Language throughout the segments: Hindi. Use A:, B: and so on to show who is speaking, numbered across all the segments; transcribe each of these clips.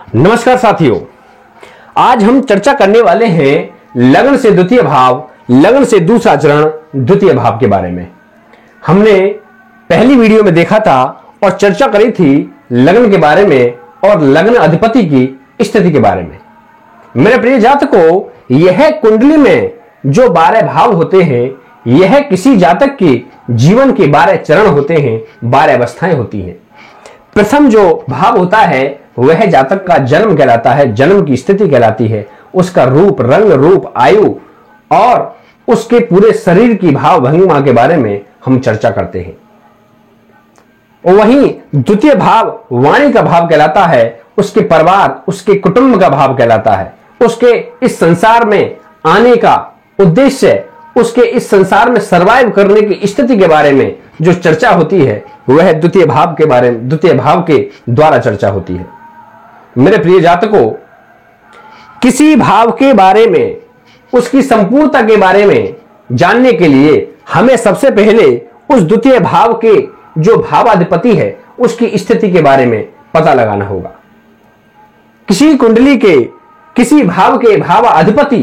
A: नमस्कार साथियों, आज हम चर्चा करने वाले हैं लग्न से द्वितीय भाव, लग्न से दूसरा चरण द्वितीय भाव के बारे में। हमने पहली वीडियो में देखा था और चर्चा करी थी लग्न के बारे में और लग्न अधिपति की स्थिति के बारे में। मेरे प्रिय जातकों, यह कुंडली में जो 12 भाव होते हैं, यह किसी जातक के जीवन के 12 चरण होते हैं, 12 अवस्थाएं होती हैं। प्रथम जो भाव होता है वह जातक का जन्म कहलाता है, जन्म की स्थिति कहलाती है। उसका रूप, रंग, रूप, आयु और उसके पूरे शरीर की भाव भंगिमा के बारे में हम चर्चा करते हैं। वहीं द्वितीय भाव वाणी का भाव कहलाता है, उसके परिवार, उसके कुटुंब का भाव कहलाता है, उसके इस संसार में आने का उद्देश्य, उसके इस संसार में सरवाइव करने की स्थिति के बारे में जो चर्चा होती है वह द्वितीय भाव के बारे में, द्वितीय भाव के द्वारा चर्चा होती है। मेरे प्रिय जातकों, किसी भाव के बारे में, उसकी संपूर्णता के बारे में जानने के लिए हमें सबसे पहले उस द्वितीय भाव के जो भावाधिपति है उसकी स्थिति के बारे में पता लगाना होगा। किसी कुंडली के किसी भाव के भावाधिपति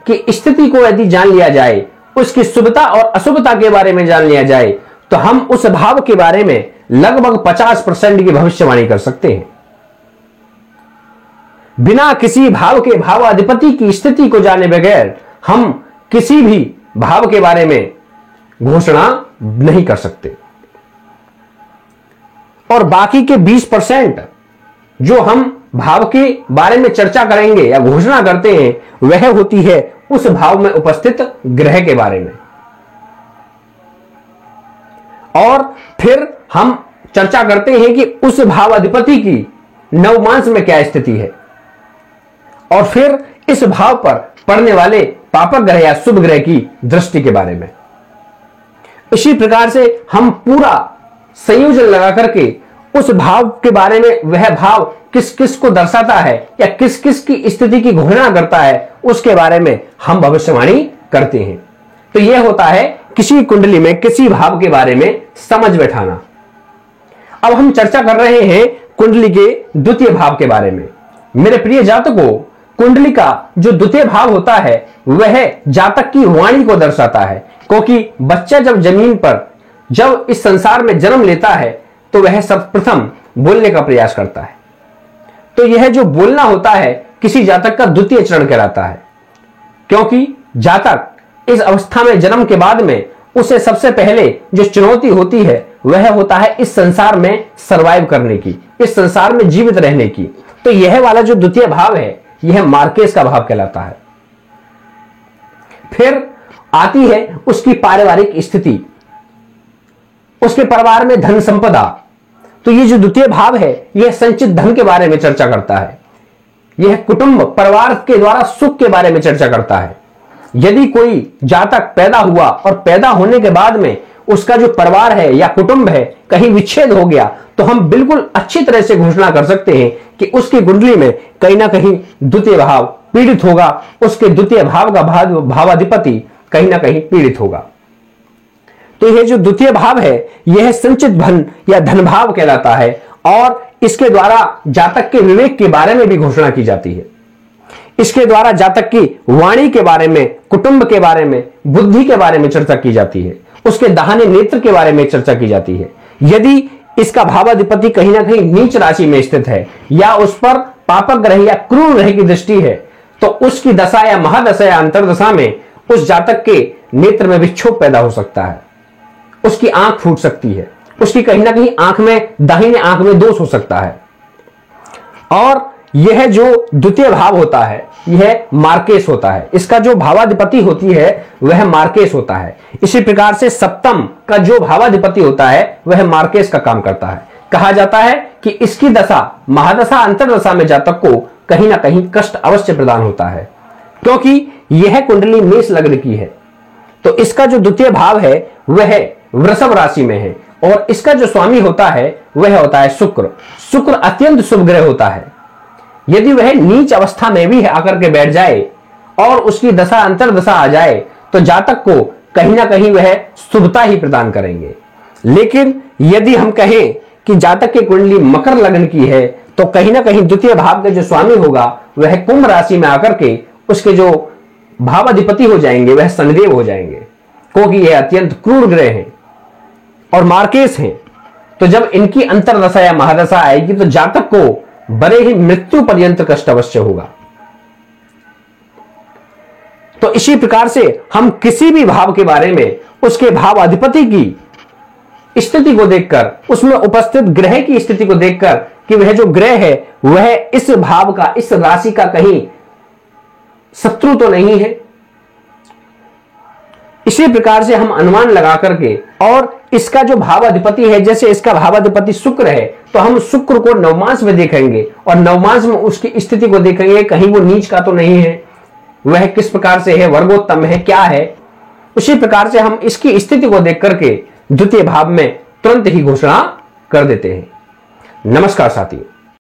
A: की स्थिति को यदि जान लिया जाए, उसकी शुभता और अशुभता के बारे में जान लिया जाए, तो हम उस भाव के बारे में लगभग 50% की भविष्यवाणी कर सकते हैं। बिना किसी भाव के भावाधिपति की स्थिति को जाने बगैर हम किसी भी भाव के बारे में घोषणा नहीं कर सकते। और बाकी के 20% जो हम भाव के बारे में चर्चा करेंगे या घोषणा करते हैं, वह होती है उस भाव में उपस्थित ग्रह के बारे में। और फिर हम चर्चा करते हैं कि उस भावाधिपति की नवमांश में क्या स्थिति है, और फिर इस भाव पर पड़ने वाले पापक ग्रह या शुभ ग्रह की दृष्टि के बारे में। इसी प्रकार से हम पूरा संयोजन लगा करके उस भाव के बारे में, वह भाव किस किस को दर्शाता है या किस किस की स्थिति की घोषणा करता है, उसके बारे में हम भविष्यवाणी करते हैं। तो यह होता है किसी कुंडली में किसी भाव के बारे में समझ बैठाना। अब हम चर्चा कर रहे हैं कुंडली के द्वितीय भाव के बारे में। मेरे प्रिय जातकों, कुंडली का जो द्वितीय भाव होता है वह जातक की वाणी को दर्शाता है, क्योंकि बच्चा जब जमीन पर, जब इस संसार में जन्म लेता है तो वह सर्वप्रथम बोलने का प्रयास करता है। तो यह जो बोलना होता है किसी जातक का द्वितीय चरण कहलाता है, क्योंकि जातक इस अवस्था में जन्म के बाद में उसे सबसे पहले जो चुनौती होती है वह होता है इस संसार में सरवाइव करने की, इस संसार में जीवित रहने की। तो यह वाला जो द्वितीय भाव है यह मार्केस का भाव कहलाता है। फिर आती है उसकी पारिवारिक स्थिति, उसके परिवार में धन संपदा। तो ये जो द्वितीय भाव है यह संचित धन के बारे में चर्चा करता है, यह कुटुंब परिवार के द्वारा सुख के बारे में चर्चा करता है। यदि कोई जातक पैदा हुआ और पैदा होने के बाद में उसका जो परिवार है या कुटुंब है कहीं विच्छेद हो गया, तो हम बिल्कुल अच्छी तरह से घोषणा कर सकते हैं कि उसकी कुंडली में कहीं ना कहीं द्वितीय भाव पीड़ित होगा, उसके द्वितीय भाव का भावाधिपति कहीं ना कहीं पीड़ित होगा। तो यह जो द्वितीय भाव है यह संचित धन या धन भाव कहलाता है, और इसके द्वारा जातक के विवेक के बारे में भी घोषणा की जाती है। इसके द्वारा जातक की वाणी के बारे में, कुटुंब के बारे में, बुद्धि के बारे में चर्चा की जाती है, उसके दाहिने नेत्र के बारे में चर्चा की जाती है। यदि इसका भावाधिपति कहीं ना कहीं नीच राशि में स्थित है या उस पर पापक ग्रह या क्रूर ग्रह की दृष्टि है, तो उसकी दशा या महादशा या अंतरदशा में उस जातक के नेत्र में विक्षोभ पैदा हो सकता है, उसकी आंख फूट सकती है, उसकी कहीं ना कहीं आंख में, दाहिने आंख में दोष हो सकता है। और यह जो द्वितीय भाव होता है यह मार्केस होता है, इसका जो भावाधिपति होती है वह मार्केस होता है। इसी प्रकार से सप्तम का जो भावाधिपति होता है वह मार्केस का काम करता है। कहा जाता है कि इसकी दशा, महादशा, अंतरदशा में जातक को कहीं ना कहीं कष्ट अवश्य प्रदान होता है, क्योंकि यह कुंडली मेष लग्न की है। तो इसका जो द्वितीय भाव है वह वृषभ राशि में है, और इसका जो स्वामी होता है वह होता है शुक्र। शुक्र अत्यंत शुभ ग्रह होता है। यदि वह नीच अवस्था में भी आकर के बैठ जाए और उसकी दशा अंतरदशा आ जाए तो जातक को कहीं ना कहीं वह शुभता ही प्रदान करेंगे। लेकिन यदि हम कहें कि जातक की कुंडली मकर लग्न की है तो कहीं ना कहीं द्वितीय भाव का जो स्वामी होगा वह कुंभ राशि में आकर के उसके जो भावाधिपति हो जाएंगे वह शनिदेव हो जाएंगे, क्योंकि यह अत्यंत क्रूर ग्रह हैं और मार्केश हैं। तो जब इनकी अंतरदशा या महादशा आएगी तो जातक को बड़े ही मृत्यु पर्यंत कष्ट अवश्य होगा। तो इसी प्रकार से हम किसी भी भाव के बारे में उसके भाव अधिपति की स्थिति को देखकर, उसमें उपस्थित ग्रह की स्थिति को देखकर कि वह जो ग्रह है वह इस भाव का, इस राशि का कहीं शत्रु तो नहीं है, इसी प्रकार से हम अनुमान लगा करके, और इसका जो भावाधिपति है, जैसे इसका भावाधिपति शुक्र है तो हम शुक्र को नवमांश में देखेंगे और नवमांश में उसकी स्थिति को देखेंगे, कहीं वो नीच का तो नहीं है, वह किस प्रकार से है, वर्गोत्तम है, क्या है। उसी प्रकार से हम इसकी स्थिति को देख करके द्वितीय भाव में तुरंत ही घोषणा कर देते हैं। नमस्कार साथियों।